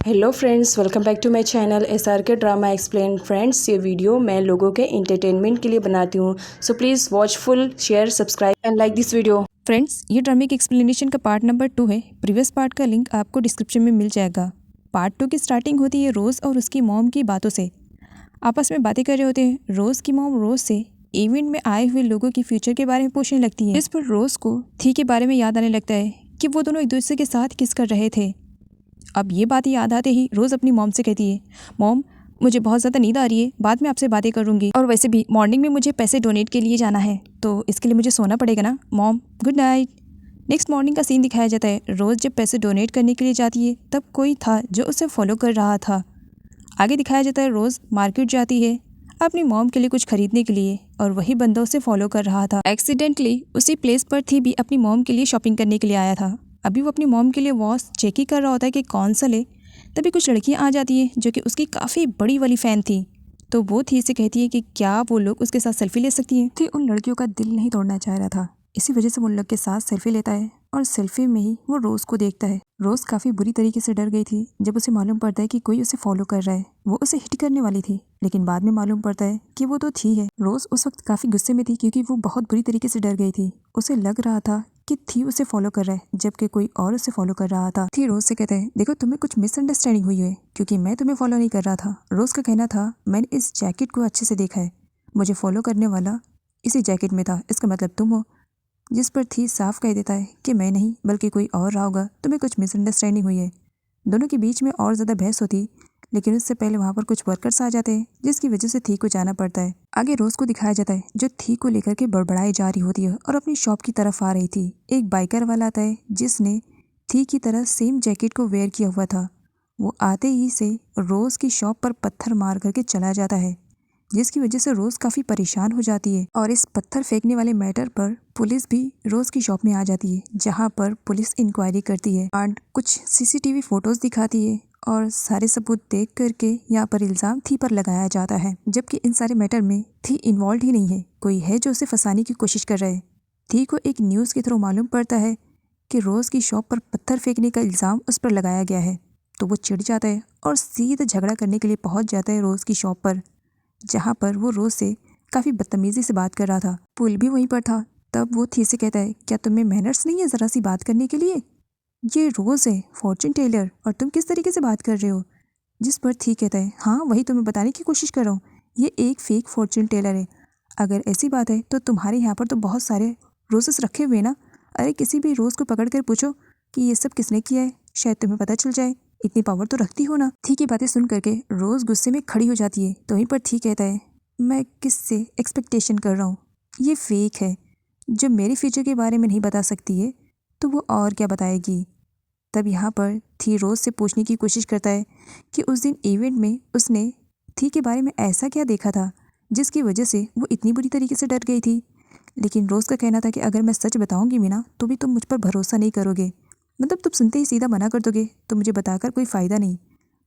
Hello friends, welcome back to my channel SRK drama explain. Friends, ये video मैं लोगों के एंटरटेनमेंट के लिए बनाती हूँ, so please watch full, share, subscribe and like this video. Friends, ये ड्रामे की एक्सप्लेनेशन का पार्ट नंबर 2 है। प्रीवियस पार्ट का लिंक आपको डिस्क्रिप्शन में मिल जाएगा। पार्ट 2 की स्टार्टिंग होती है रोज़ और उसकी मॉम की बातों से। आपस में बातें कर रहे होते हैं। रोज़ की मॉम रोज़ से इवेंट में आए हुए लोगों की फ्यूचर के बारे में पूछने लगती है। इस पर रोज़ को थी के बारे में याद आने लगता है कि वो दोनों एक दूसरे के साथ किस कर रहे थे। अब ये बात याद आते ही रोज़ अपनी मॉम से कहती है, मॉम मुझे बहुत ज़्यादा नींद आ रही है, बाद में आपसे बातें करूँगी, और वैसे भी मॉर्निंग में मुझे पैसे डोनेट के लिए जाना है, तो इसके लिए मुझे सोना पड़ेगा ना mom, good night. Next morning का सीन दिखाया जाता है। रोज़ जब पैसे डोनेट करने के लिए जाती है तब कोई था जो उसे फॉलो कर रहा था। आगे दिखाया जाता है रोज़ मार्केट जाती है अपनी मॉम के लिए कुछ खरीदने के लिए, और वही बंदा उसे फॉलो कर रहा था। एक्सीडेंटली उसी प्लेस पर थी भी अपनी मॉम के लिए शॉपिंग करने के लिए आया था। अभी वो अपनी मॉम के लिए वॉच चेक ही कर रहा होता है कि कौन सा ले, तभी कुछ लड़कियां आ जाती हैं जो कि उसकी काफ़ी बड़ी वाली फ़ैन थी। तो वो थी से कहती है कि क्या वो लोग उसके साथ सेल्फी ले सकती हैं। थी उन लड़कियों का दिल नहीं तोड़ना चाह रहा था, इसी वजह से वो उन लोग के साथ सेल्फी लेता है, और सेल्फी में ही वो रोज़ को देखता है। रोज़ काफ़ी बुरी तरीके से डर गई थी जब उसे मालूम पड़ता है कि कोई उसे फॉलो कर रहा है। वो उसे हिट करने वाली थी, लेकिन बाद में मालूम पड़ता है कि वो तो थी है। रोज़ उस वक्त काफ़ी गुस्से में थी क्योंकि वो बहुत बुरी तरीके से डर गई थी। उसे लग रहा था कि थी उसे फॉलो कर रहा है जबकि कोई और उसे फॉलो कर रहा था। थी रोज़ से कहते हैं, देखो तुम्हें कुछ मिसअंडरस्टैंडिंग हुई है क्योंकि मैं तुम्हें फॉलो नहीं कर रहा था। रोज़ का कहना था, मैंने इस जैकेट को अच्छे से देखा है, मुझे फॉलो करने वाला इसी जैकेट में था, इसका मतलब तुम हो। जिस पर थी साफ कह देता है कि मैं नहीं बल्कि कोई और रहा होगा, तुम्हें कुछ मिसअंडरस्टैंडिंग हुई है। दोनों के बीच में और ज़्यादा बहस होती, लेकिन उससे पहले वहाँ पर कुछ वर्कर्स आ जाते हैं जिसकी वजह से थी को जाना पड़ता है। आगे रोज़ को दिखाया जाता है जो थी को लेकर के बड़बड़ाई जा रही होती है और अपनी शॉप की तरफ आ रही थी। एक बाइकर वाला आता है जिसने थी की तरह सेम जैकेट को वेयर किया हुआ था। वो आते ही से रोज़ की शॉप पर पत्थर मार करके चला जाता है, जिसकी वजह से रोज़ काफ़ी परेशान हो जाती है। और इस पत्थर फेंकने वाले मैटर पर पुलिस भी रोज़ की शॉप में आ जाती है, जहाँ पर पुलिस इंक्वायरी करती है एंड कुछ CCTV फोटोज दिखाती है, और सारे सबूत देख करके यहाँ पर इल्ज़ाम थी पर लगाया जाता है, जबकि इन सारे मैटर में थी इन्वॉल्व ही नहीं है। कोई है जो उसे फंसाने की कोशिश कर रहा है। थी को एक न्यूज़ के थ्रू मालूम पड़ता है कि रोज़ की शॉप पर पत्थर फेंकने का इल्ज़ाम उस पर लगाया गया है, तो वो चिढ़ जाता है और सीधा झगड़ा करने के लिए पहुँच जाता है रोज़ की शॉप पर, जहाँ पर वो रोज़ से काफ़ी बदतमीज़ी से बात कर रहा था। पुल भी वहीं पर था। तब वो थी से कहता है, क्या तुम्हें मैनर्स नहीं है ज़रा सी बात करने के लिए? ये रोज़ है, फॉर्चून टेलर, और तुम किस तरीके से बात कर रहे हो? जिस पर थी कहता है, हाँ वही तुम्हें बताने की कोशिश कर रहा हूँ, ये एक फेक फॉर्चून टेलर है। अगर ऐसी बात है तो तुम्हारे यहाँ पर तो बहुत सारे रोज़ेस रखे हुए ना। अरे किसी भी रोज़ को पकड़ कर पूछो कि ये सब किसने किया है, शायद तुम्हें पता चल जाए। इतनी पावर तो रखती हो ना। थी की बातें सुन करके रोज़ गुस्से में खड़ी हो जाती है, तो वहीं पर थी कहता है, मैं किससे एक्सपेक्टेशन कर रहा हूँ, ये फेक है। जो मेरे फ्यूचर के बारे में नहीं बता सकती है तो वो और क्या बताएगी। तब यहाँ पर थी रोज़ से पूछने की कोशिश करता है कि उस दिन इवेंट में उसने थी के बारे में ऐसा क्या देखा था जिसकी वजह से वो इतनी बुरी तरीके से डर गई थी। लेकिन रोज़ का कहना था कि अगर मैं सच बताऊंगी भी ना तो भी तुम मुझ पर भरोसा नहीं करोगे, मतलब तुम सुनते ही सीधा मना कर दोगे, तो मुझे बताकर कोई फ़ायदा नहीं।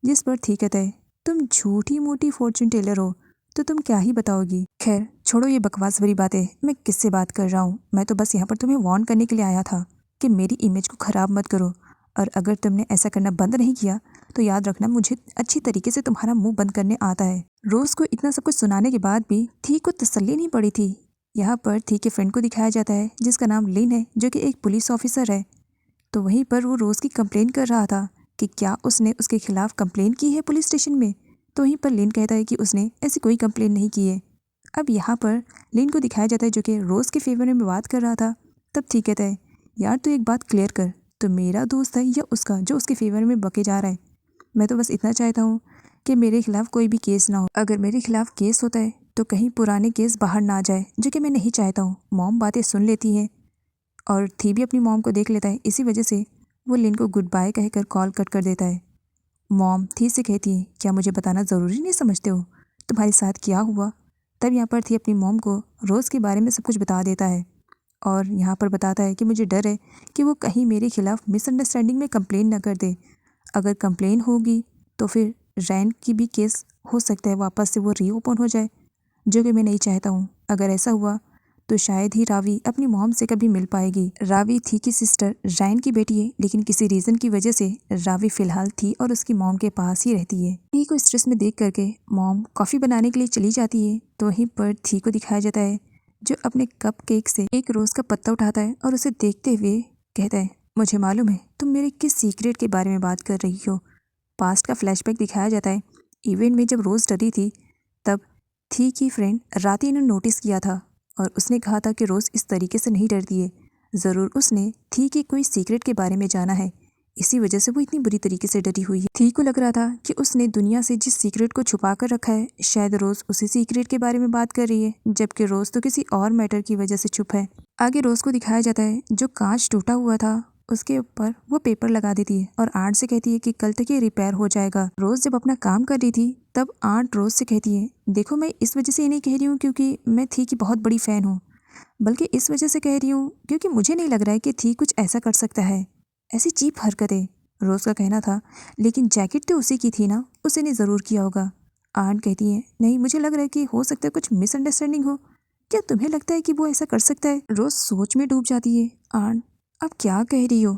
जिस पर थी कहता है, तुम झूठी मोटी फॉर्चून टेलर हो तो तुम क्या ही बताओगी। खैर छोड़ो ये बकवास भरी बातें, मैं किससे बात कर रहा हूँ। मैं तो बस यहाँ पर तुम्हें वार्न करने के लिए आया था कि मेरी इमेज को ख़राब मत करो, और अगर तुमने ऐसा करना बंद नहीं किया तो याद रखना मुझे अच्छी तरीके से तुम्हारा मुंह बंद करने आता है। रोज़ को इतना सब कुछ सुनाने के बाद भी थी को तसल्ली नहीं पड़ी थी। यहाँ पर थी के फ्रेंड को दिखाया जाता है जिसका नाम लिन है, जो कि एक पुलिस ऑफिसर है। तो वहीं पर वो रोज़ की कंप्लेन कर रहा था कि क्या उसने उसके खिलाफ कंप्लेन की है पुलिस स्टेशन में। तो वहीं पर लिन कहता है कि उसने ऐसी कोई कंप्लेन नहीं की है। अब यहाँ पर लिन को दिखाया जाता है जो कि रोज़ के फेवर में बात कर रहा था। तब ठीक कहता है, यार तू एक बात क्लियर कर, तो मेरा दोस्त है या उसका जो उसके फेवर में बके जा रहा है। मैं तो बस इतना चाहता हूँ कि मेरे खिलाफ कोई भी केस ना हो। अगर मेरे खिलाफ केस होता है तो कहीं पुराने केस बाहर ना आ जाए, जो कि मैं नहीं चाहता हूँ। मॉम बातें सुन लेती है और थी भी अपनी मॉम को देख लेता है, इसी वजह से वो लिन को गुड बाय कहकर कॉल कट कर देता है। मॉम थी से कहती है, क्या मुझे बताना ज़रूरी नहीं समझते हो तुम्हारे साथ क्या हुआ। तब यहाँ पर थी अपनी मॉम को रोज़ के बारे में सब कुछ बता देता है, और यहाँ पर बताता है कि मुझे डर है कि वो कहीं मेरे खिलाफ मिसअंडरस्टैंडिंग में कंप्लेन ना कर दे। अगर कंप्लेन होगी तो फिर रैन की भी केस हो सकता है वापस से वो रीओपन हो जाए, जो कि मैं नहीं चाहता हूँ। अगर ऐसा हुआ तो शायद ही रावी अपनी मॉम से कभी मिल पाएगी। रावी थी की सिस्टर रायन की बेटी है, लेकिन किसी रीजन की वजह से रावी फिलहाल थी और उसकी मॉम के पास ही रहती है। थी को स्ट्रेस में देख करके मॉम कॉफी बनाने के लिए चली जाती है, तो वहीं पर थी को दिखाया जाता है जो अपने कप केक से एक रोज का पत्ता उठाता है और उसे देखते हुए कहता है, मुझे मालूम है तुम मेरे किस सीक्रेट के बारे में बात कर रही हो। पास्ट का फ्लैशबैक दिखाया जाता है। इवेंट में जब रोज डरी थी तब थी की फ्रेंड राती ने नोटिस किया था और उसने कहा था कि रोज इस तरीके से नहीं डरती है, ज़रूर उसने थी की कोई सीक्रेट के बारे में जाना है, इसी वजह से वो इतनी बुरी तरीके से डरी हुई है। थी को लग रहा था कि उसने दुनिया से जिस सीक्रेट को छुपा कर रखा है शायद रोज उसी सीक्रेट के बारे में बात कर रही है, जबकि रोज तो किसी और मैटर की वजह से चुप है। आगे रोज को दिखाया जाता है जो कांच टूटा हुआ था उसके ऊपर वो पेपर लगा देती है और आंट से कहती है कि कल तक ये रिपेयर हो जाएगा। रोज जब अपना काम कर रही थी तब आंट रोज से कहती है, देखो मैं इस वजह से ये नहीं कह रही हूँ क्योंकि मैं थी की बहुत बड़ी फ़ैन हूँ, बल्कि इस वजह से कह रही हूँ क्योंकि मुझे नहीं लग रहा है कि थी कुछ ऐसा कर सकता है, ऐसी चीप हरकतें। रोज का कहना था, लेकिन जैकेट तो उसी की थी ना, उसी ने ज़रूर किया होगा। आंट कहती है, नहीं मुझे लग रहा है कि हो सकता है कुछ मिसअंडरस्टैंडिंग हो, क्या तुम्हें लगता है कि वो ऐसा कर सकता है। रोज सोच में डूब जाती है। आंट अब क्या कह रही हो।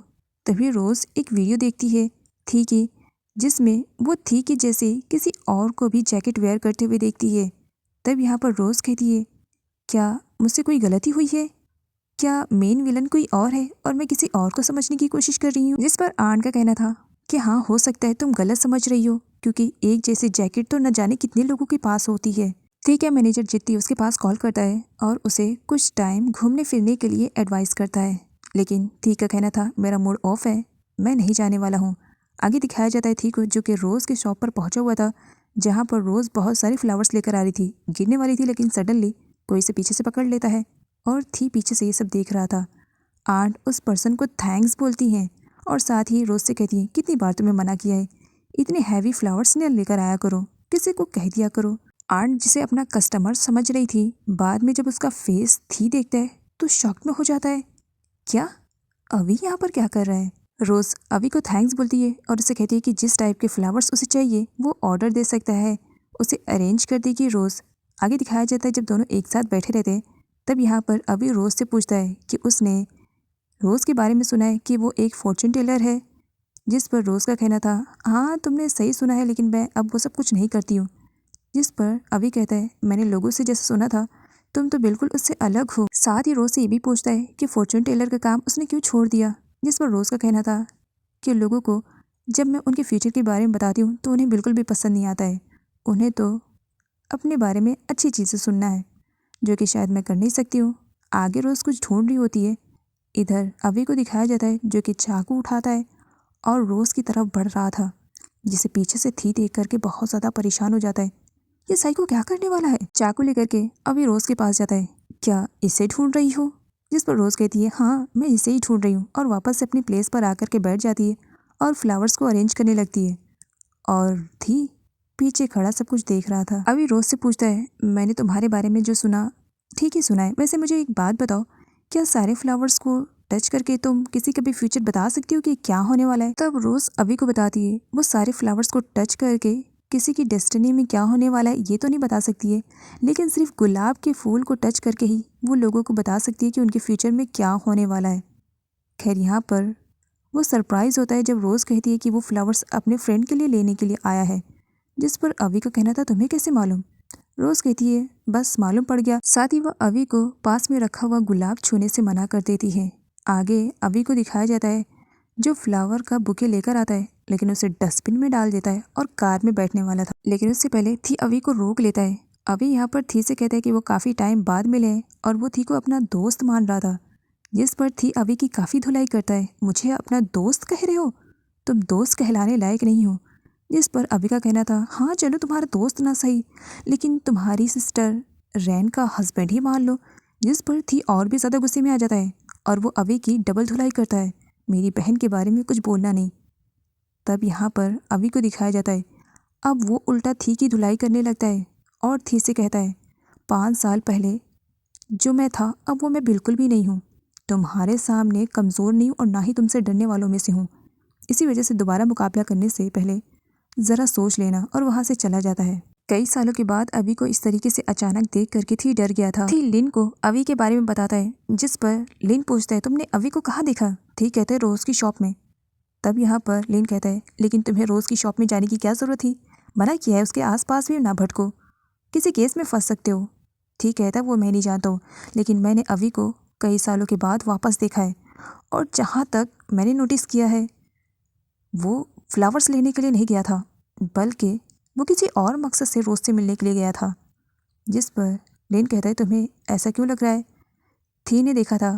तभी रोज एक वीडियो देखती है थी की, जिसमें वो थी की जैसे किसी और को भी जैकेट वेयर करते हुए देखती है। तब यहाँ पर रोज कहती है, क्या मुझसे कोई गलती हुई है, क्या मेन विलन कोई और है और मैं किसी और को समझने की कोशिश कर रही हूँ। जिस पर आंट का कहना था कि हाँ हो सकता है तुम गलत समझ रही हो, क्योंकि एक जैसी जैकेट तो न जाने कितने लोगों के पास होती है। ठीक है, मैनेजर जित्ती उसके पास कॉल करता है और उसे कुछ टाइम घूमने फिरने के लिए एडवाइस करता है, लेकिन थी का कहना था मेरा मूड ऑफ है, मैं नहीं जाने वाला हूँ। आगे दिखाया जाता है थी को जो कि रोज़ के शॉप पर पहुंचा हुआ था, जहाँ पर रोज़ बहुत सारे फ्लावर्स लेकर आ रही थी। गिरने वाली थी लेकिन सडनली कोई से पीछे से पकड़ लेता है और थी पीछे से ये सब देख रहा था। आंट उस पर्सन को थैंक्स बोलती हैं और साथ ही रोज़ से कहती है, कितनी बार तुम्हें मना किया है, इतने हैवी फ्लावर्स न लेकर आया करो, किसी को कह दिया करो। आंट जिसे अपना कस्टमर समझ रही थी, बाद में जब उसका फेस थी देखता है तो शॉक में हो जाता है, क्या अभी यहाँ पर क्या कर रहा है। रोज़ अभी को थैंक्स बोलती है और उसे कहती है कि जिस टाइप के फ्लावर्स उसे चाहिए वो ऑर्डर दे सकता है, उसे अरेंज कर देगी रोज़। आगे दिखाया जाता है जब दोनों एक साथ बैठे रहते हैं तब यहाँ पर अभी रोज़ से पूछता है कि उसने रोज़ के बारे में सुना है कि वो एक फॉर्चून टेलर है। जिस पर रोज़ का कहना था, हाँ तुमने सही सुना है, लेकिन मैं अब वो सब कुछ नहीं करती हूँ। जिस पर अभी कहता है, मैंने लोगों से जैसे सुना था तुम तो बिल्कुल उससे अलग हो। साथ ही रोज़ से ये भी पूछता है कि फॉर्चून टेलर का काम उसने क्यों छोड़ दिया। जिस पर रोज़ का कहना था कि लोगों को जब मैं उनके फ्यूचर के बारे में बताती हूँ तो उन्हें बिल्कुल भी पसंद नहीं आता है, उन्हें तो अपने बारे में अच्छी चीज़ें सुनना है, जो कि शायद मैं कर नहीं सकती हूँ। आगे रोज़ कुछ ढूंढ रही होती है, इधर अभी को दिखाया जाता है जो कि चाकू उठाता है और रोज़ की तरफ बढ़ रहा था, जिसे पीछे से थी देख करके बहुत ज़्यादा परेशान हो जाता है, ये साइको क्या करने वाला है। चाकू लेकर के अभी रोज़ के पास जाता है, क्या इसे ढूंढ रही हो। जिस पर रोज़ कहती है, हाँ मैं इसे ही ढूंढ रही हूँ, और वापस से अपनी प्लेस पर आकर के बैठ जाती है और फ्लावर्स को अरेंज करने लगती है। और थी पीछे खड़ा सब कुछ देख रहा था। अभी रोज़ से पूछता है, मैंने तुम्हारे बारे में जो सुना ठीक ही सुना है, वैसे मुझे एक बात बताओ, क्या सारे फ्लावर्स को टच करके तुम किसी का भी फ्यूचर बता सकती हो कि क्या होने वाला है। तब रोज़ अभी को बताती है वो सारे फ्लावर्स को टच करके किसी की डेस्टिनी में क्या होने वाला है ये तो नहीं बता सकती है, लेकिन सिर्फ गुलाब के फूल को टच करके ही वो लोगों को बता सकती है कि उनके फ्यूचर में क्या होने वाला है। खैर यहाँ पर वो सरप्राइज़ होता है जब रोज़ कहती है कि वो फ्लावर्स अपने फ्रेंड के लिए लेने के लिए आया है। जिस पर अभी का कहना था, तुम्हें कैसे मालूम। रोज़ कहती है, बस मालूम पड़ गया। साथ ही वह अभी को पास में रखा हुआ गुलाब छूने से मना कर देती है। आगे अभी को दिखाया जाता है जो फ्लावर का बुके लेकर आता है, लेकिन उसे डस्टबिन में डाल देता है और कार में बैठने वाला था, लेकिन उससे पहले थी अभी को रोक लेता है। अभी यहाँ पर थी से कहता है कि वो काफ़ी टाइम बाद मिले हैं और वो थी को अपना दोस्त मान रहा था। जिस पर थी अभी की काफ़ी धुलाई करता है, मुझे अपना दोस्त कह रहे हो, तुम दोस्त कहलाने लायक नहीं हो। जिस पर अभी का कहना था, हाँ चलो तुम्हारा दोस्त ना सही, लेकिन तुम्हारी सिस्टर रैन का हस्बैंड ही मान लो। जिस पर थी और भी ज़्यादा गुस्से में आ जाता है और वो अभी की डबल धुलाई करता है, मेरी बहन के बारे में कुछ बोलना नहीं। तब यहाँ पर अभी को दिखाया जाता है अब वो उल्टा थी की धुलाई करने लगता है और थी से कहता है, 5 साल पहले जो मैं था अब वो मैं बिल्कुल भी नहीं हूँ, तुम्हारे सामने कमज़ोर नहीं हूँ और ना ही तुमसे डरने वालों में से हूँ। इसी वजह से दोबारा मुकाबला करने से पहले ज़रा सोच लेना, और वहाँ से चला जाता है। कई सालों के बाद अवी को इस तरीके से अचानक देख करके थी डर गया था। थी लिन को अवी के बारे में बताता है, जिस पर लिन पूछता है, तुमने अवी को कहाँ देखा? थी कहते हैं, रोज की शॉप में। तब यहाँ पर लिन कहता है, लेकिन तुम्हें रोज की शॉप में जाने की क्या जरूरत थी? मना किया है, उसके आसपास भी ना भटको, किसी केस में फंस सकते हो। ठीक कहता है, वो मैं नहीं जानता हूँ, लेकिन मैंने अवी को कई सालों के बाद वापस देखा है, और जहाँ तक मैंने नोटिस किया है वो फ्लावर्स लेने के लिए नहीं गया था, बल्कि वो किसी और मकसद से रोज से मिलने के लिए गया था। जिस पर लिन कहता है, तुम्हें ऐसा क्यों लग रहा है? थी ने देखा था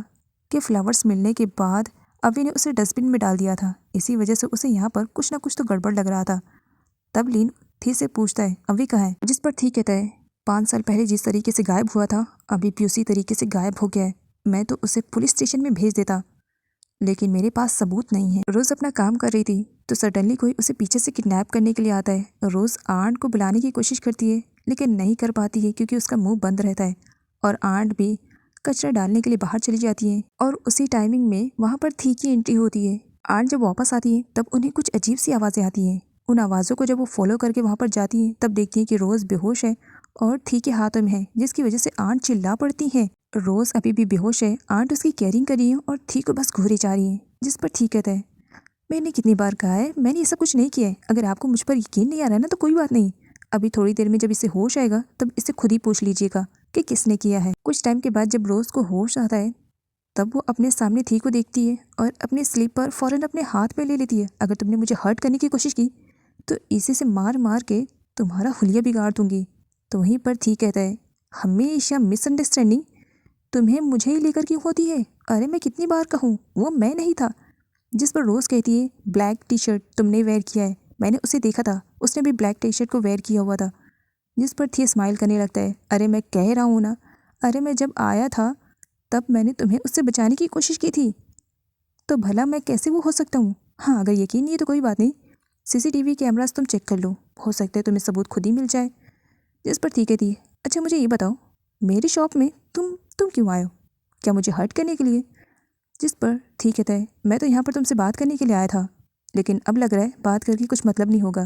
कि फ्लावर्स मिलने के बाद अवी ने उसे डस्टबिन में डाल दिया था, इसी वजह से उसे यहाँ पर कुछ ना कुछ तो गड़बड़ लग रहा था। तब लिन थी से पूछता है, अवी कहाँ है? जिस पर थी कहता है, 5 साल पहले जिस तरीके से गायब हुआ था अभी भी उसी तरीके से गायब हो गया है। मैं तो उसे पुलिस स्टेशन में भेज देता, लेकिन मेरे पास सबूत नहीं है। रोज़ अपना काम कर रही थी तो सडनली कोई उसे पीछे से किडनैप करने के लिए आता है। रोज़ आंट को बुलाने की कोशिश करती है, लेकिन नहीं कर पाती है क्योंकि उसका मुंह बंद रहता है, और आंट भी कचरा डालने के लिए बाहर चली जाती है। और उसी टाइमिंग में वहाँ पर थी की एंट्री होती है। आंट जब वापस आती है तब उन्हें कुछ अजीब सी आवाज़ें आती हैं। उन आवाज़ों को जब वो फॉलो करके वहाँ पर जाती है तब देखती है कि रोज़ बेहोश है और थी के हाथों में है, जिसकी वजह से आंट चिल्ला पड़ती है। रोज़ अभी भी बेहोश है, आंट उसकी केयरिंग कर रही है और थी को बस घूरे जा रही है। जिस पर थी कहता है, मैंने कितनी बार कहा है मैंने ऐसा कुछ नहीं किया है। अगर आपको मुझ पर यकीन नहीं आ रहा है ना तो कोई बात नहीं, अभी थोड़ी देर में जब इसे होश आएगा तब इससे खुद ही पूछ लीजिएगा कि किसने किया है। कुछ टाइम के बाद जब रोज़ को होश आता है तब वो अपने सामने थी को देखती है और अपने स्लीपर फ़ौरन अपने हाथ में ले लेती है। अगर तुमने मुझे हर्ट करने की कोशिश की तो इसी से मार मार के तुम्हारा हुलिया बिगाड़ दूंगी। तो वहीं पर थी कहता है, हमेशा मिसअंडरस्टैंडिंग तुम्हें मुझे ही लेकर क्यों होती है? अरे मैं कितनी बार कहूँ, वो मैं नहीं था। जिस पर रोज़ कहती है, ब्लैक टी शर्ट तुमने वेयर किया है, मैंने उसे देखा था, उसने भी ब्लैक टी शर्ट को वेयर किया हुआ था। जिस पर थी स्माइल करने लगता है, अरे मैं कह रहा हूँ ना, अरे मैं जब आया था तब मैंने तुम्हें उससे बचाने की कोशिश की थी, तो भला मैं कैसे वो हो सकता हूँ? हाँ, अगर यकीन नहीं है तो कोई बात नहीं, CCTV कैमरास तुम चेक कर लो, हो सकता है तुम्हें सबूत खुद ही मिल जाए। जिस पर थी कहती है, अच्छा मुझे ये बताओ, मेरी शॉप में तुम क्यों आए हो? क्या मुझे हर्ट करने के लिए? जिस पर थी कहता है, मैं तो यहाँ पर तुमसे बात करने के लिए आया था, लेकिन अब लग रहा है बात करके कुछ मतलब नहीं होगा,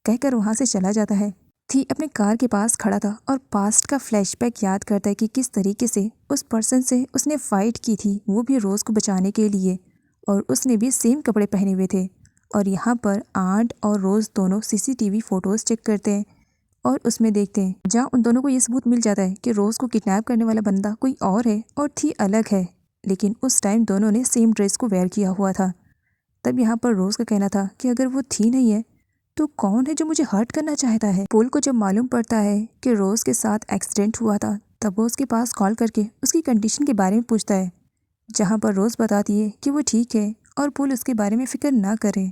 कहकर वहाँ से चला जाता है। थी अपने कार के पास खड़ा था और पास्ट का फ्लैशबैक याद करता है कि किस तरीके से उस पर्सन से उसने फ़ाइट की थी, वो भी रोज़ को बचाने के लिए, और उसने भी सेम कपड़े पहने हुए थे। और यहाँ पर आंट और रोज़ दोनों CCTV फ़ोटोज़ चेक करते हैं और उसमें देखते हैं जहाँ उन दोनों को ये सबूत मिल जाता है कि रोज़ को किडनैप करने वाला बंदा कोई और है और थी अलग है, लेकिन उस टाइम दोनों ने सेम ड्रेस को वेयर किया हुआ था। तब यहाँ पर रोज़ का कहना था कि अगर वो थी नहीं है तो कौन है जो मुझे हर्ट करना चाहता है। पोल को जब मालूम पड़ता है कि रोज़ के साथ एक्सीडेंट हुआ था तब वो उसके पास कॉल करके उसकी कंडीशन के बारे में पूछता है, जहाँ पर रोज़ बताती है कि वो ठीक है और पोल उसके बारे में फ़िक्र ना करे।